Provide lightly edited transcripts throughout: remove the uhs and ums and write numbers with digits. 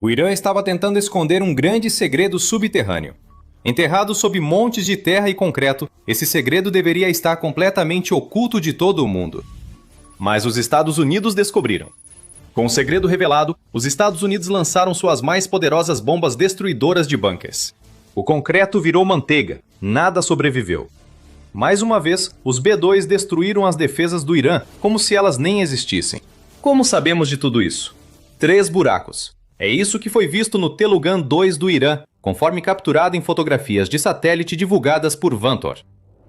O Irã estava tentando esconder um grande segredo subterrâneo. Enterrado sob montes de terra e concreto, esse segredo deveria estar completamente oculto de todo o mundo. Mas os Estados Unidos descobriram. Com o segredo revelado, os Estados Unidos lançaram suas mais poderosas bombas destruidoras de bunkers. O concreto virou manteiga, nada sobreviveu. Mais uma vez, os B-2 destruíram as defesas do Irã, como se elas nem existissem. Como sabemos de tudo isso? 3 buracos. É isso que foi visto no Telugan-2 do Irã, conforme capturado em fotografias de satélite divulgadas por Vantor.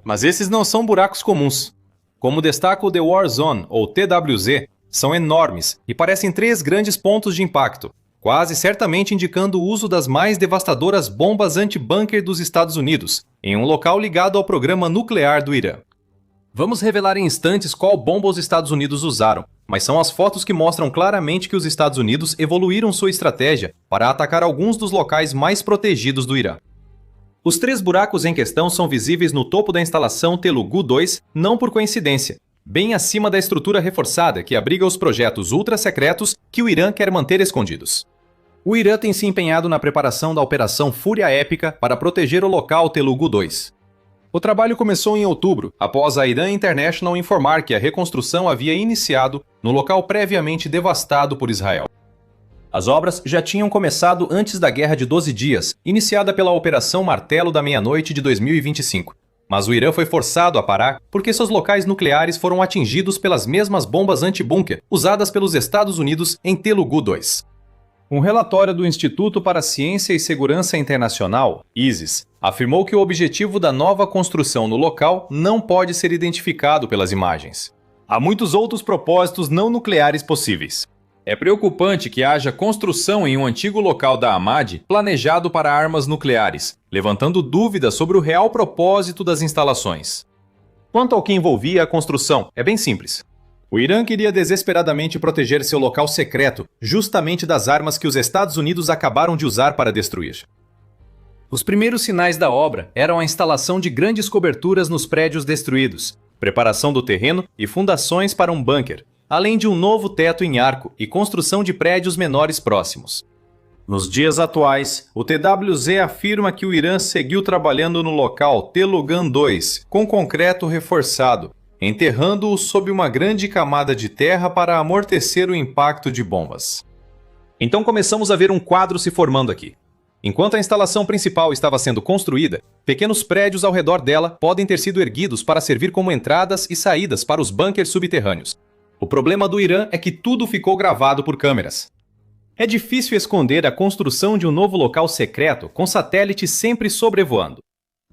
Mas esses não são buracos comuns. Como destaca o The War Zone, ou TWZ, são enormes e parecem 3 grandes pontos de impacto, quase certamente indicando o uso das mais devastadoras bombas anti-bunker dos Estados Unidos, em um local ligado ao programa nuclear do Irã. Vamos revelar em instantes qual bomba os Estados Unidos usaram, mas são as fotos que mostram claramente que os Estados Unidos evoluíram sua estratégia para atacar alguns dos locais mais protegidos do Irã. Os 3 buracos em questão são visíveis no topo da instalação Telugu-2, não por coincidência, bem acima da estrutura reforçada que abriga os projetos ultra-secretos que o Irã quer manter escondidos. O Irã tem se empenhado na preparação da Operação Fúria Épica para proteger o local Telugu-2. O trabalho começou em outubro, após a Iran International informar que a reconstrução havia iniciado no local previamente devastado por Israel. As obras já tinham começado antes da Guerra de 12 Dias, iniciada pela Operação Martelo da Meia-Noite de 2025. Mas o Irã foi forçado a parar porque seus locais nucleares foram atingidos pelas mesmas bombas anti-bunker usadas pelos Estados Unidos em Telugu-2. Um relatório do Instituto para a Ciência e Segurança Internacional, ISIS, afirmou que o objetivo da nova construção no local não pode ser identificado pelas imagens. Há muitos outros propósitos não nucleares possíveis. É preocupante que haja construção em um antigo local da Ahmad planejado para armas nucleares, levantando dúvidas sobre o real propósito das instalações. Quanto ao que envolvia a construção, é bem simples. O Irã queria desesperadamente proteger seu local secreto, justamente das armas que os Estados Unidos acabaram de usar para destruir. Os primeiros sinais da obra eram a instalação de grandes coberturas nos prédios destruídos, preparação do terreno e fundações para um bunker, além de um novo teto em arco e construção de prédios menores próximos. Nos dias atuais, o TWZ afirma que o Irã seguiu trabalhando no local Telugan-2 com concreto reforçado, enterrando-o sob uma grande camada de terra para amortecer o impacto de bombas. Então começamos a ver um quadro se formando aqui. Enquanto a instalação principal estava sendo construída, pequenos prédios ao redor dela podem ter sido erguidos para servir como entradas e saídas para os bunkers subterrâneos. O problema do Irã é que tudo ficou gravado por câmeras. É difícil esconder a construção de um novo local secreto com satélites sempre sobrevoando.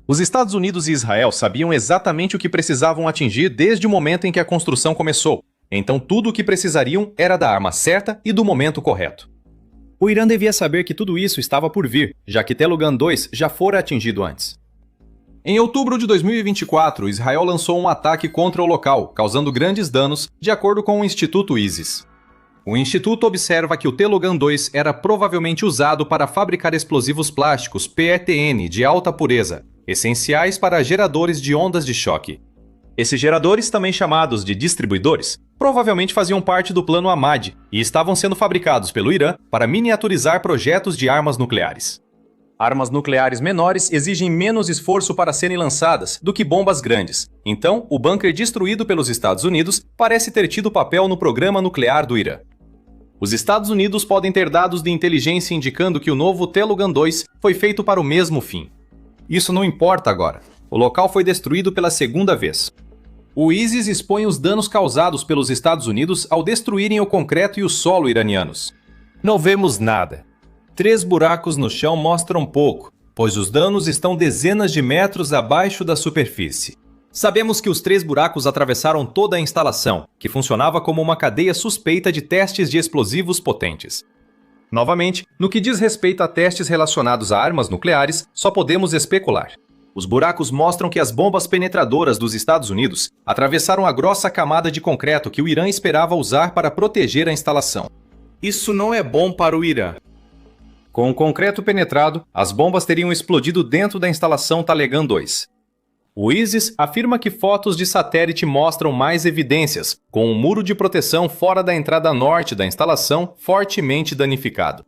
Os Estados Unidos e Israel sabiam exatamente o que precisavam atingir desde o momento em que a construção começou, então tudo o que precisariam era da arma certa e do momento correto. O Irã devia saber que tudo isso estava por vir, já que Telugan-2 já fora atingido antes. Em outubro de 2024, Israel lançou um ataque contra o local, causando grandes danos, de acordo com o Instituto ISIS. O Instituto observa que o Telugan-2 era provavelmente usado para fabricar explosivos plásticos PETN de alta pureza, essenciais para geradores de ondas de choque. Esses geradores, também chamados de distribuidores, provavelmente faziam parte do plano Ahmad e estavam sendo fabricados pelo Irã para miniaturizar projetos de armas nucleares. Armas nucleares menores exigem menos esforço para serem lançadas do que bombas grandes, então o bunker destruído pelos Estados Unidos parece ter tido papel no programa nuclear do Irã. Os Estados Unidos podem ter dados de inteligência indicando que o novo Telugan-2 foi feito para o mesmo fim. Isso não importa agora. O local foi destruído pela segunda vez. O ISIS expõe os danos causados pelos Estados Unidos ao destruírem o concreto e o solo iranianos. Não vemos nada. 3 buracos no chão mostram pouco, pois os danos estão dezenas de metros abaixo da superfície. Sabemos que os 3 buracos atravessaram toda a instalação, que funcionava como uma cadeia suspeita de testes de explosivos potentes. Novamente, no que diz respeito a testes relacionados a armas nucleares, só podemos especular. Os buracos mostram que as bombas penetradoras dos Estados Unidos atravessaram a grossa camada de concreto que o Irã esperava usar para proteger a instalação. Isso não é bom para o Irã. Com o concreto penetrado, as bombas teriam explodido dentro da instalação Telugan-2. O ISIS afirma que fotos de satélite mostram mais evidências, com um muro de proteção fora da entrada norte da instalação fortemente danificado.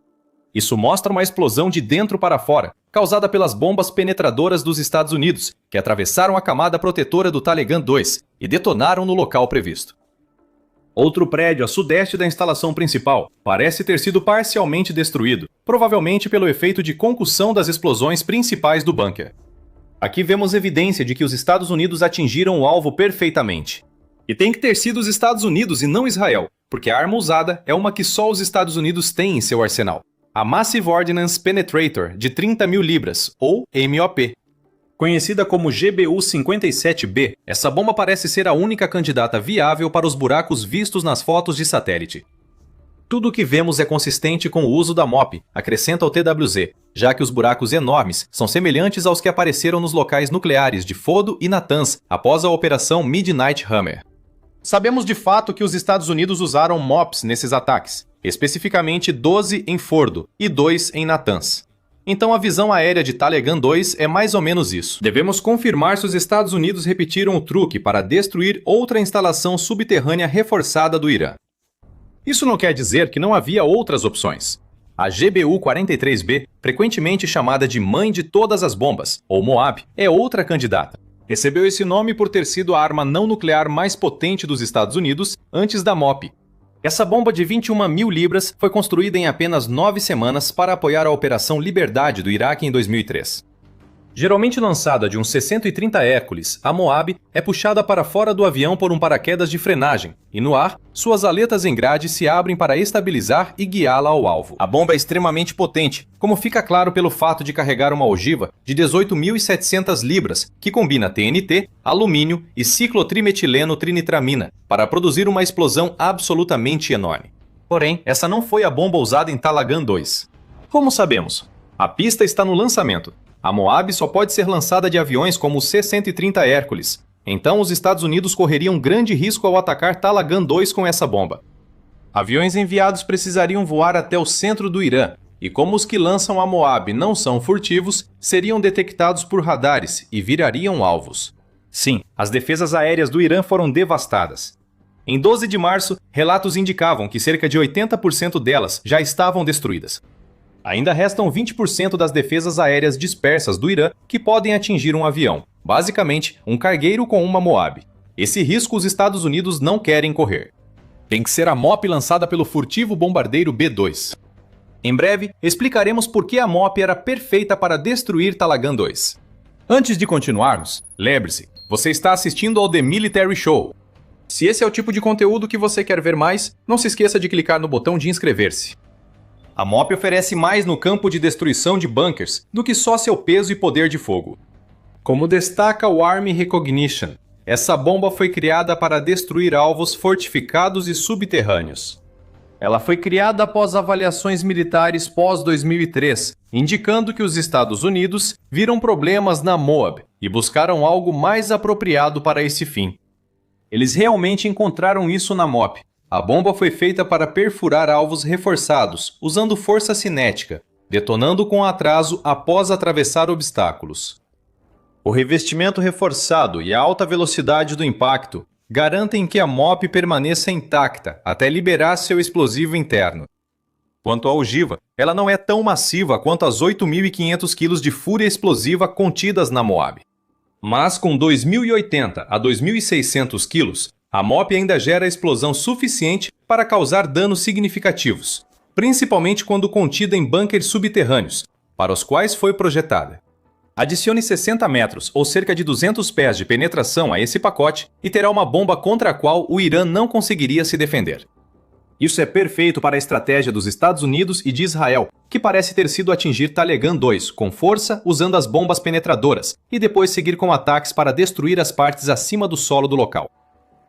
Isso mostra uma explosão de dentro para fora, causada pelas bombas penetradoras dos Estados Unidos, que atravessaram a camada protetora do Talegan 2 e detonaram no local previsto. Outro prédio a sudeste da instalação principal parece ter sido parcialmente destruído, provavelmente pelo efeito de concussão das explosões principais do bunker. Aqui vemos evidência de que os Estados Unidos atingiram o alvo perfeitamente. E tem que ter sido os Estados Unidos e não Israel, porque a arma usada é uma que só os Estados Unidos têm em seu arsenal. A Massive Ordnance Penetrator, de 30 mil libras, ou MOP. Conhecida como GBU-57B, essa bomba parece ser a única candidata viável para os buracos vistos nas fotos de satélite. Tudo o que vemos é consistente com o uso da MOP, acrescenta o TWZ, já que os buracos enormes são semelhantes aos que apareceram nos locais nucleares de Fordo e Natanz após a Operação Midnight Hammer. Sabemos de fato que os Estados Unidos usaram MOPs nesses ataques, especificamente 12 em Fordo e 2 em Natanz. Então a visão aérea de Talegan 2 é mais ou menos isso. Devemos confirmar se os Estados Unidos repetiram o truque para destruir outra instalação subterrânea reforçada do Irã. Isso não quer dizer que não havia outras opções. A GBU-43B, frequentemente chamada de mãe de todas as bombas, ou Moab, é outra candidata. Recebeu esse nome por ter sido a arma não nuclear mais potente dos Estados Unidos antes da MOP. Essa bomba de 21 mil libras foi construída em apenas 9 semanas para apoiar a Operação Liberdade do Iraque em 2003. Geralmente lançada de um C-130 Hércules, a Moab é puxada para fora do avião por um paraquedas de frenagem, e no ar, suas aletas em grade se abrem para estabilizar e guiá-la ao alvo. A bomba é extremamente potente, como fica claro pelo fato de carregar uma ogiva de 18.700 libras, que combina TNT, alumínio e ciclotrimetileno trinitramina, para produzir uma explosão absolutamente enorme. Porém, essa não foi a bomba usada em Talegan 2. Como sabemos? A pista está no lançamento. A Moab só pode ser lançada de aviões como o C-130 Hércules. Então os Estados Unidos correriam grande risco ao atacar Talegan 2 com essa bomba. Aviões enviados precisariam voar até o centro do Irã, e como os que lançam a Moab não são furtivos, seriam detectados por radares e virariam alvos. Sim, as defesas aéreas do Irã foram devastadas. Em 12 de março, relatos indicavam que cerca de 80% delas já estavam destruídas. Ainda restam 20% das defesas aéreas dispersas do Irã que podem atingir um avião, basicamente um cargueiro com uma Moab. Esse risco os Estados Unidos não querem correr. Tem que ser a MOP lançada pelo furtivo bombardeiro B-2. Em breve, explicaremos por que a MOP era perfeita para destruir Talegan 2. Antes de continuarmos, lembre-se, você está assistindo ao The Military Show. Se esse é o tipo de conteúdo que você quer ver mais, não se esqueça de clicar no botão de inscrever-se. A MOP oferece mais no campo de destruição de bunkers do que só seu peso e poder de fogo. Como destaca o Army Recognition, essa bomba foi criada para destruir alvos fortificados e subterrâneos. Ela foi criada após avaliações militares pós-2003, indicando que os Estados Unidos viram problemas na Moab e buscaram algo mais apropriado para esse fim. Eles realmente encontraram isso na MOP. A bomba foi feita para perfurar alvos reforçados, usando força cinética, detonando com atraso após atravessar obstáculos. O revestimento reforçado e a alta velocidade do impacto garantem que a MOP permaneça intacta até liberar seu explosivo interno. Quanto à ogiva, ela não é tão massiva quanto as 8.500 kg de fúria explosiva contidas na Moab. Mas com 2.080 a 2.600 kg, a MOP ainda gera explosão suficiente para causar danos significativos, principalmente quando contida em bunkers subterrâneos, para os quais foi projetada. Adicione 60 metros ou cerca de 200 pés de penetração a esse pacote e terá uma bomba contra a qual o Irã não conseguiria se defender. Isso é perfeito para a estratégia dos Estados Unidos e de Israel, que parece ter sido atingir Talegan 2 com força usando as bombas penetradoras e depois seguir com ataques para destruir as partes acima do solo do local.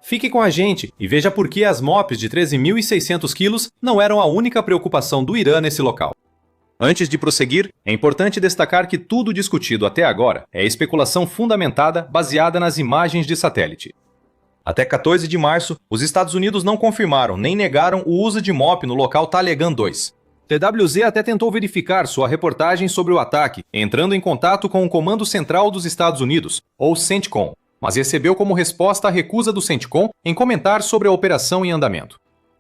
Fique com a gente e veja por que as MOPs de 13.600 kg não eram a única preocupação do Irã nesse local. Antes de prosseguir, é importante destacar que tudo discutido até agora é especulação fundamentada baseada nas imagens de satélite. Até 14 de março, os Estados Unidos não confirmaram nem negaram o uso de MOP no local Talegan 2. TWZ até tentou verificar sua reportagem sobre o ataque, entrando em contato com o Comando Central dos Estados Unidos, ou CENTCOM, mas recebeu como resposta a recusa do CENTCOM em comentar sobre a operação em andamento.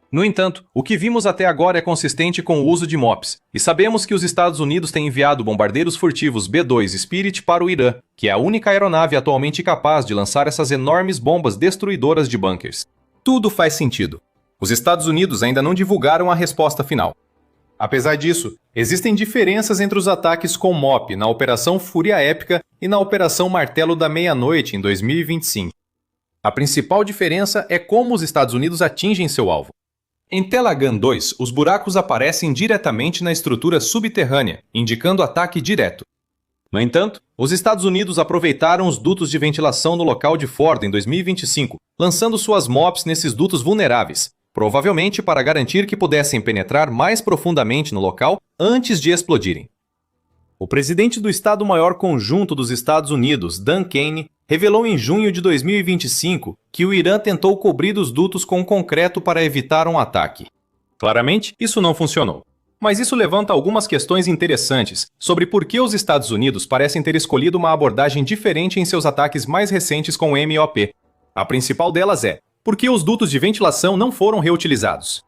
No entanto, o que vimos até agora é consistente com o uso de MOPs, e sabemos que os Estados Unidos têm enviado bombardeiros furtivos B-2 Spirit para o Irã, que é a única aeronave atualmente capaz de lançar essas enormes bombas destruidoras de bunkers. Tudo faz sentido. Os Estados Unidos ainda não divulgaram a resposta final. Apesar disso, existem diferenças entre os ataques com MOP na Operação Fúria Épica e na Operação Martelo da Meia-Noite em 2025. A principal diferença é como os Estados Unidos atingem seu alvo. Em Talagan 2, os buracos aparecem diretamente na estrutura subterrânea, indicando ataque direto. No entanto, os Estados Unidos aproveitaram os dutos de ventilação no local de Ford em 2025, lançando suas MOPs nesses dutos vulneráveis, provavelmente para garantir que pudessem penetrar mais profundamente no local antes de explodirem. O presidente do Estado-Maior Conjunto dos Estados Unidos, Dan Kane, revelou em junho de 2025 que o Irã tentou cobrir os dutos com concreto para evitar um ataque. Claramente, isso não funcionou. Mas isso levanta algumas questões interessantes sobre por que os Estados Unidos parecem ter escolhido uma abordagem diferente em seus ataques mais recentes com o MOP. A principal delas é: por que os dutos de ventilação não foram reutilizados?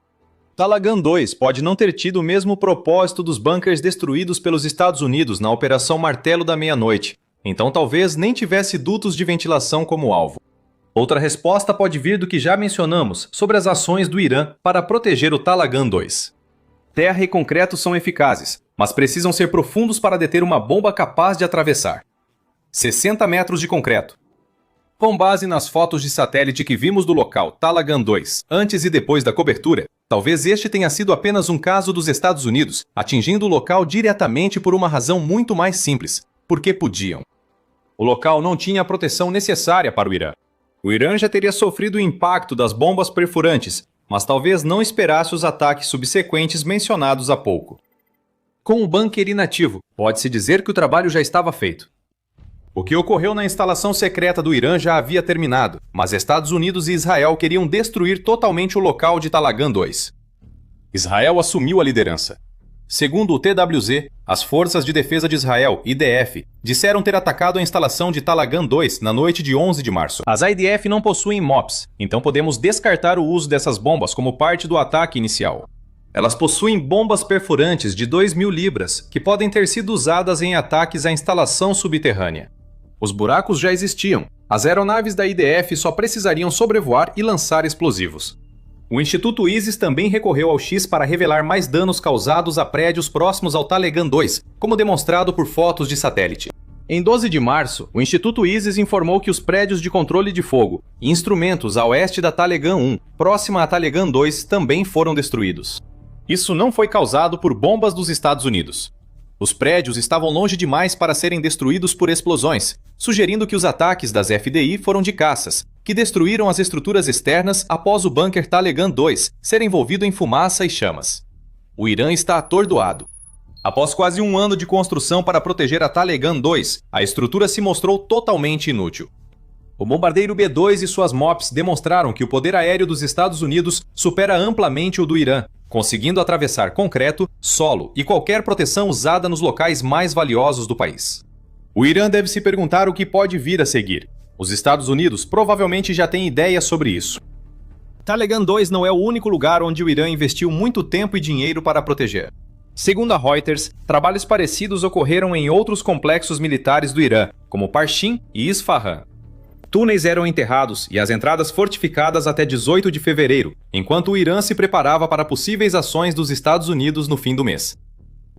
Talagan 2 pode não ter tido o mesmo propósito dos bunkers destruídos pelos Estados Unidos na Operação Martelo da Meia-Noite, então talvez nem tivesse dutos de ventilação como alvo. Outra resposta pode vir do que já mencionamos sobre as ações do Irã para proteger o Talagan 2. Terra e concreto são eficazes, mas precisam ser profundos para deter uma bomba capaz de atravessar. 60 metros de concreto. Com base nas fotos de satélite que vimos do local Talagan 2 antes e depois da cobertura, talvez este tenha sido apenas um caso dos Estados Unidos atingindo o local diretamente por uma razão muito mais simples: porque podiam. O local não tinha a proteção necessária para o Irã. O Irã já teria sofrido o impacto das bombas perfurantes, mas talvez não esperasse os ataques subsequentes mencionados há pouco. Com o bunker inativo, pode-se dizer que o trabalho já estava feito. O que ocorreu na instalação secreta do Irã já havia terminado, mas Estados Unidos e Israel queriam destruir totalmente o local de Talagan 2. Israel assumiu a liderança. Segundo o TWZ, as Forças de Defesa de Israel, IDF, disseram ter atacado a instalação de Talagan 2 na noite de 11 de março. As IDF não possuem MOPs, então podemos descartar o uso dessas bombas como parte do ataque inicial. Elas possuem bombas perfurantes de 2.000 libras, que podem ter sido usadas em ataques à instalação subterrânea. Os buracos já existiam. As aeronaves da IDF só precisariam sobrevoar e lançar explosivos. O Instituto ISIS também recorreu ao X para revelar mais danos causados a prédios próximos ao Talagan 2, como demonstrado por fotos de satélite. Em 12 de março, o Instituto ISIS informou que os prédios de controle de fogo e instrumentos a oeste da Talagan 1, próxima a Talagan 2, também foram destruídos. Isso não foi causado por bombas dos Estados Unidos. Os prédios estavam longe demais para serem destruídos por explosões, sugerindo que os ataques das FDI foram de caças, que destruíram as estruturas externas após o bunker Talagan 2 ser envolvido em fumaça e chamas. O Irã está atordoado. Após quase um ano de construção para proteger a Talagan 2, a estrutura se mostrou totalmente inútil. O bombardeiro B-2 e suas MOPs demonstraram que o poder aéreo dos Estados Unidos supera amplamente o do Irã, conseguindo atravessar concreto, solo e qualquer proteção usada nos locais mais valiosos do país. O Irã deve se perguntar o que pode vir a seguir. Os Estados Unidos provavelmente já têm ideia sobre isso. Talagan 2 não é o único lugar onde o Irã investiu muito tempo e dinheiro para proteger. Segundo a Reuters, trabalhos parecidos ocorreram em outros complexos militares do Irã, como Parshin e Isfahan. Túneis eram enterrados e as entradas fortificadas até 18 de fevereiro, enquanto o Irã se preparava para possíveis ações dos Estados Unidos no fim do mês.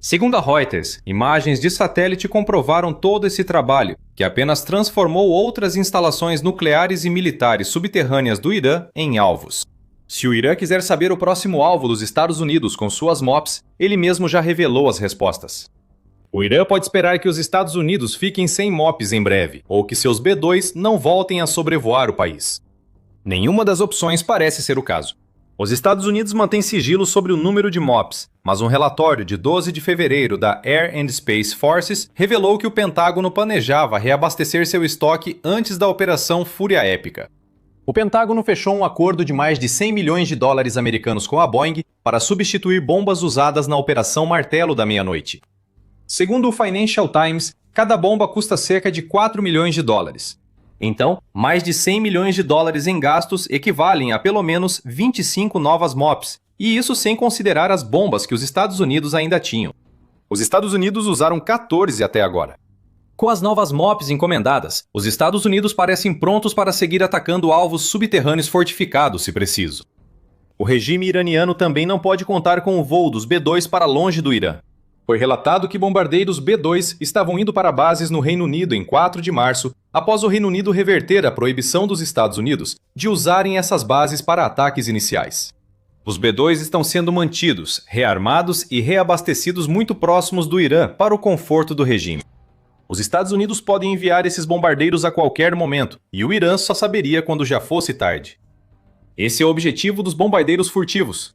Segundo a Reuters, imagens de satélite comprovaram todo esse trabalho, que apenas transformou outras instalações nucleares e militares subterrâneas do Irã em alvos. Se o Irã quiser saber o próximo alvo dos Estados Unidos com suas MOPs, ele mesmo já revelou as respostas. O Irã pode esperar que os Estados Unidos fiquem sem MOPs em breve, ou que seus B-2 não voltem a sobrevoar o país. Nenhuma das opções parece ser o caso. Os Estados Unidos mantêm sigilo sobre o número de MOPs, mas um relatório de 12 de fevereiro da Air and Space Forces revelou que o Pentágono planejava reabastecer seu estoque antes da Operação Fúria Épica. O Pentágono fechou um acordo de mais de 100 milhões de dólares americanos com a Boeing para substituir bombas usadas na Operação Martelo da Meia-Noite. Segundo o Financial Times, cada bomba custa cerca de 4 milhões de dólares. Então, mais de 100 milhões de dólares em gastos equivalem a pelo menos 25 novas MOPs, e isso sem considerar as bombas que os Estados Unidos ainda tinham. Os Estados Unidos usaram 14 até agora. Com as novas MOPs encomendadas, os Estados Unidos parecem prontos para seguir atacando alvos subterrâneos fortificados, se preciso. O regime iraniano também não pode contar com o voo dos B-2 para longe do Irã. Foi relatado que bombardeiros B-2 estavam indo para bases no Reino Unido em 4 de março, após o Reino Unido reverter a proibição dos Estados Unidos de usarem essas bases para ataques iniciais. Os B-2 estão sendo mantidos, rearmados e reabastecidos muito próximos do Irã para o conforto do regime. Os Estados Unidos podem enviar esses bombardeiros a qualquer momento, e o Irã só saberia quando já fosse tarde. Esse é o objetivo dos bombardeiros furtivos.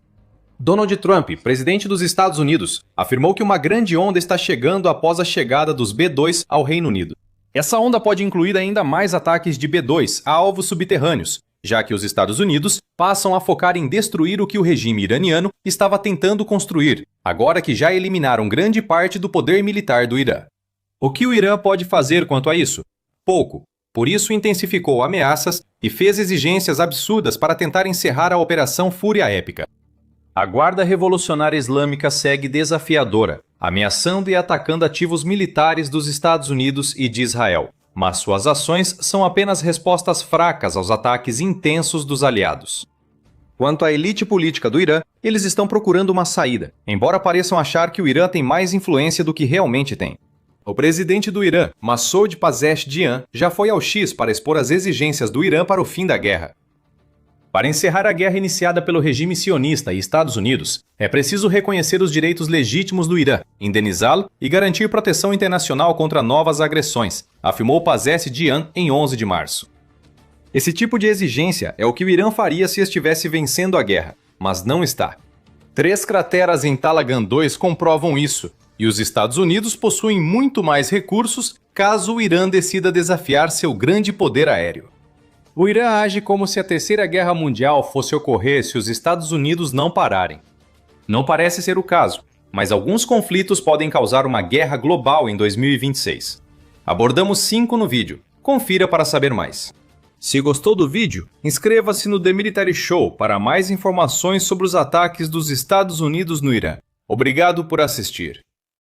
Donald Trump, presidente dos Estados Unidos, afirmou que uma grande onda está chegando após a chegada dos B-2 ao Reino Unido. Essa onda pode incluir ainda mais ataques de B-2 a alvos subterrâneos, já que os Estados Unidos passam a focar em destruir o que o regime iraniano estava tentando construir, agora que já eliminaram grande parte do poder militar do Irã. O que o Irã pode fazer quanto a isso? Pouco. Por isso intensificou ameaças e fez exigências absurdas para tentar encerrar a Operação Fúria Épica. A Guarda Revolucionária Islâmica segue desafiadora, ameaçando e atacando ativos militares dos Estados Unidos e de Israel. Mas suas ações são apenas respostas fracas aos ataques intensos dos aliados. Quanto à elite política do Irã, eles estão procurando uma saída, embora pareçam achar que o Irã tem mais influência do que realmente tem. O presidente do Irã, Massoud Pezeshkian, já foi ao X para expor as exigências do Irã para o fim da guerra. Para encerrar a guerra iniciada pelo regime sionista e Estados Unidos, é preciso reconhecer os direitos legítimos do Irã, indenizá-lo e garantir proteção internacional contra novas agressões, afirmou Pezeshkian em 11 de março. Esse tipo de exigência é o que o Irã faria se estivesse vencendo a guerra, mas não está. 3 crateras em Talagan 2 comprovam isso, e os Estados Unidos possuem muito mais recursos caso o Irã decida desafiar seu grande poder aéreo. O Irã age como se a Terceira Guerra Mundial fosse ocorrer se os Estados Unidos não pararem. Não parece ser o caso, mas alguns conflitos podem causar uma guerra global em 2026. Abordamos 5 no vídeo. Confira para saber mais. Se gostou do vídeo, inscreva-se no The Military Show para mais informações sobre os ataques dos Estados Unidos no Irã. Obrigado por assistir.